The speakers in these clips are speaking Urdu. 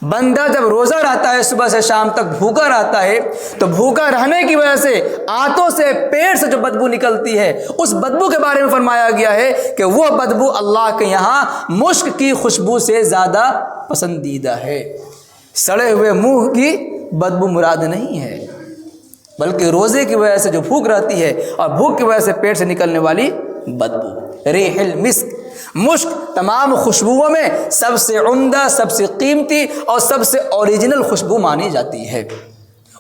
بندہ جب روزہ رہتا ہے صبح سے شام تک بھوکا رہتا ہے تو بھوکا رہنے کی وجہ سے آنتوں سے پیٹ سے جو بدبو نکلتی ہے اس بدبو کے بارے میں فرمایا گیا ہے کہ وہ بدبو اللہ کے یہاں مشک کی خوشبو سے زیادہ پسندیدہ ہے۔ سڑے ہوئے منہ کی بدبو مراد نہیں ہے، بلکہ روزے کی وجہ سے جو بھوک رہتی ہے اور بھوک کی وجہ سے پیٹ سے نکلنے والی بدبو۔ ریح المسک، مشک تمام خوشبوؤں میں سب سے عمدہ، سب سے قیمتی اور سب سے اوریجنل خوشبو مانی جاتی ہے۔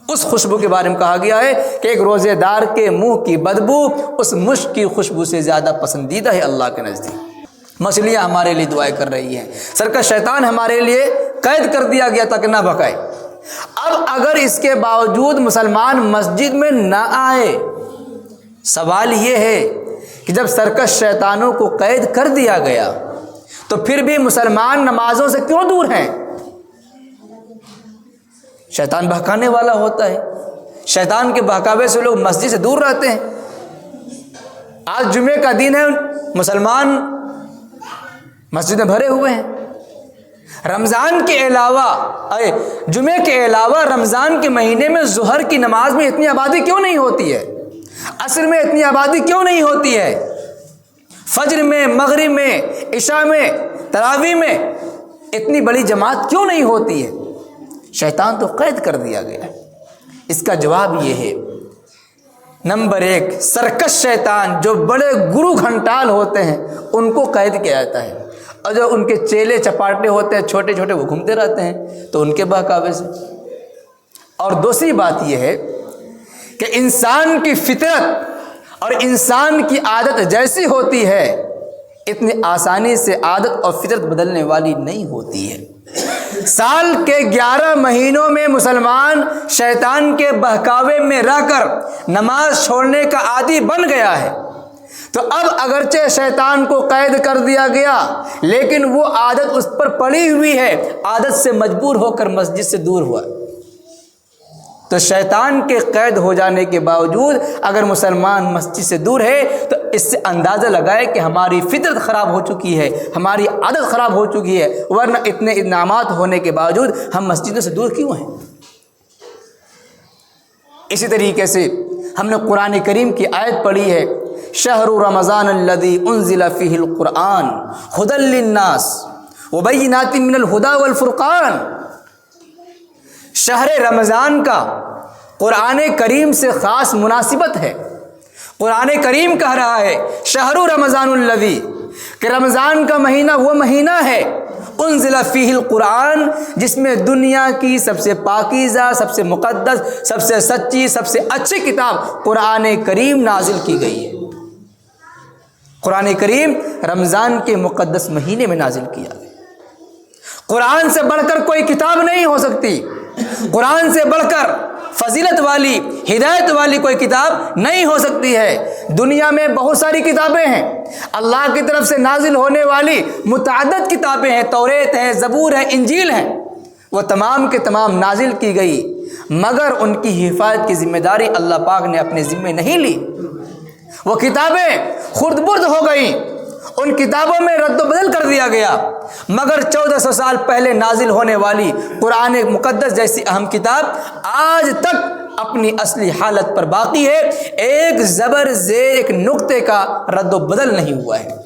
اس خوشبو کے بارے میں کہا گیا ہے کہ ایک روزے دار کے منہ کی بدبو اس مشک کی خوشبو سے زیادہ پسندیدہ ہے اللہ کے نزدیک۔ مچھلیاں ہمارے لیے دعائیں کر رہی ہیں، سرکش شیطان ہمارے لیے قید کر دیا گیا تاکہ نہ بھکائے۔ اب اگر اس کے باوجود مسلمان مسجد میں نہ آئے، سوال یہ ہے کہ جب سرکش شیطانوں کو قید کر دیا گیا تو پھر بھی مسلمان نمازوں سے کیوں دور ہیں؟ شیطان بہکانے والا ہوتا ہے، شیطان کے بہکاوے سے لوگ مسجد سے دور رہتے ہیں۔ آج جمعے کا دن ہے، مسلمان مسجد میں بھرے ہوئے ہیں۔ رمضان کے علاوہ جمعے کے علاوہ رمضان کے مہینے میں ظہر کی نماز میں اتنی آبادی کیوں نہیں ہوتی ہے؟ عصر میں اتنی آبادی کیوں نہیں ہوتی ہے؟ فجر میں، مغرب میں، عشاء میں، تراویح میں اتنی بڑی جماعت کیوں نہیں ہوتی ہے؟ شیطان تو قید کر دیا گیا ہے۔ اس کا جواب یہ ہے، نمبر 1، سرکش شیطان جو بڑے گرو گھنٹال ہوتے ہیں ان کو قید کیا جاتا ہے، اور جو ان کے چیلے چپاٹے ہوتے ہیں چھوٹے چھوٹے وہ گھومتے رہتے ہیں تو ان کے بہکاوے سے۔ اور دوسری بات یہ ہے کہ انسان کی فطرت اور انسان کی عادت جیسی ہوتی ہے اتنی آسانی سے عادت اور فطرت بدلنے والی نہیں ہوتی ہے۔ سال کے 11 مہینوں میں مسلمان شیطان کے بہکاوے میں رہ کر نماز چھوڑنے کا عادی بن گیا ہے، تو اب اگرچہ شیطان کو قید کر دیا گیا لیکن وہ عادت اس پر پڑی ہوئی ہے، عادت سے مجبور ہو کر مسجد سے دور ہوا۔ تو شیطان کے قید ہو جانے کے باوجود اگر مسلمان مسجد سے دور ہے تو اس سے اندازہ لگائے کہ ہماری فطرت خراب ہو چکی ہے، ہماری عادت خراب ہو چکی ہے، ورنہ اتنے انعامات ہونے کے باوجود ہم مسجدوں سے دور کیوں ہیں؟ اسی طریقے سے ہم نے قرآن کریم کی آیت پڑھی ہے، شہر رمضان الذی انزل فیہ القرآن ھدی للناس وبینات من الھدی والفرقان۔ شہر رمضان کا قرآن کریم سے خاص مناسبت ہے۔ قرآن کریم کہہ رہا ہے شہر رمضان الذی، کہ رمضان کا مہینہ وہ مہینہ ہے انزل فیہ القرآن جس میں دنیا کی سب سے پاکیزہ، سب سے مقدس، سب سے سچی، سب سے اچھی کتاب قرآن کریم نازل کی گئی ہے۔ قرآن کریم رمضان کے مقدس مہینے میں نازل کیا گیا۔ قرآن سے بڑھ کر کوئی کتاب نہیں ہو سکتی، قرآن سے بڑھ کر فضیلت والی، ہدایت والی کوئی کتاب نہیں ہو سکتی ہے۔ دنیا میں بہت ساری کتابیں ہیں، اللہ کی طرف سے نازل ہونے والی متعدد کتابیں ہیں، توریت ہے، زبور ہے، انجیل ہے، وہ تمام کے تمام نازل کی گئی، مگر ان کی حفاظت کی ذمہ داری اللہ پاک نے اپنے ذمے نہیں لی۔ وہ کتابیں خرد برد ہو گئیں، ان کتابوں میں رد و بدل کر دیا گیا، مگر 1400 سال پہلے نازل ہونے والی قرآن مقدس جیسی اہم کتاب آج تک اپنی اصلی حالت پر باقی ہے، ایک زبر زیر ایک نقطے کا رد و بدل نہیں ہوا ہے۔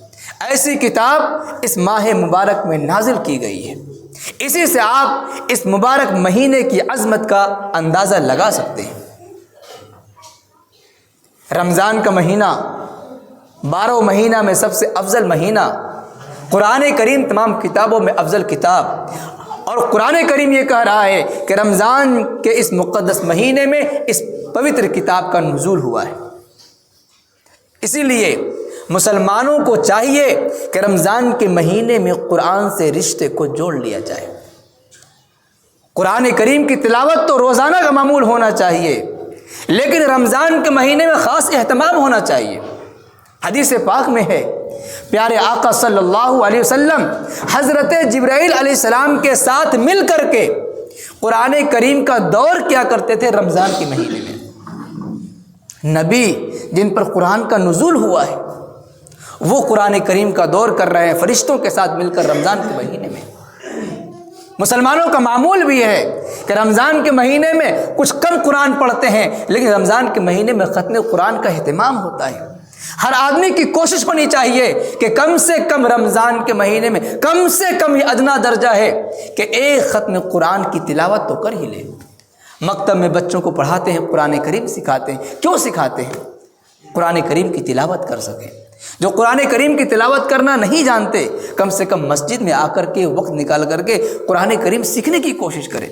ایسی کتاب اس ماہ مبارک میں نازل کی گئی ہے۔ اسی سے آپ اس مبارک مہینے کی عظمت کا اندازہ لگا سکتے ہیں۔ رمضان کا مہینہ 12 مہینہ میں سب سے افضل مہینہ، قرآن کریم تمام کتابوں میں افضل کتاب، اور قرآن کریم یہ کہہ رہا ہے کہ رمضان کے اس مقدس مہینے میں اس پوتر کتاب کا نزول ہوا ہے۔ اسی لیے مسلمانوں کو چاہیے کہ رمضان کے مہینے میں قرآن سے رشتے کو جوڑ لیا جائے۔ قرآن کریم کی تلاوت تو روزانہ کا معمول ہونا چاہیے، لیکن رمضان کے مہینے میں خاص اہتمام ہونا چاہیے۔ حدیث پاک میں ہے، پیارے آقا صلی اللہ علیہ وسلم حضرت جبرائیل علیہ السلام کے ساتھ مل کر کے قرآن کریم کا دور کیا کرتے تھے رمضان کے مہینے میں۔ نبی جن پر قرآن کا نزول ہوا ہے وہ قرآن کریم کا دور کر رہے ہیں فرشتوں کے ساتھ مل کر رمضان کے مہینے میں۔ مسلمانوں کا معمول بھی ہے کہ رمضان کے مہینے میں کچھ کم قرآن پڑھتے ہیں، لیکن رمضان کے مہینے میں ختم قرآن کا اہتمام ہوتا ہے۔ ہر آدمی کی کوشش ہونی چاہیے کہ کم سے کم رمضان کے مہینے میں کم سے کم یہ ادنا درجہ ہے کہ ایک ختم قرآن کی تلاوت تو کر ہی لے۔ مکتب میں بچوں کو پڑھاتے ہیں، قرآن کریم سکھاتے ہیں، کیوں سکھاتے ہیں؟ قرآن کریم کی تلاوت کر سکیں۔ جو قرآن کریم کی تلاوت کرنا نہیں جانتے، کم سے کم مسجد میں آ کر کے وقت نکال کر کے قرآن کریم سیکھنے کی کوشش کریں۔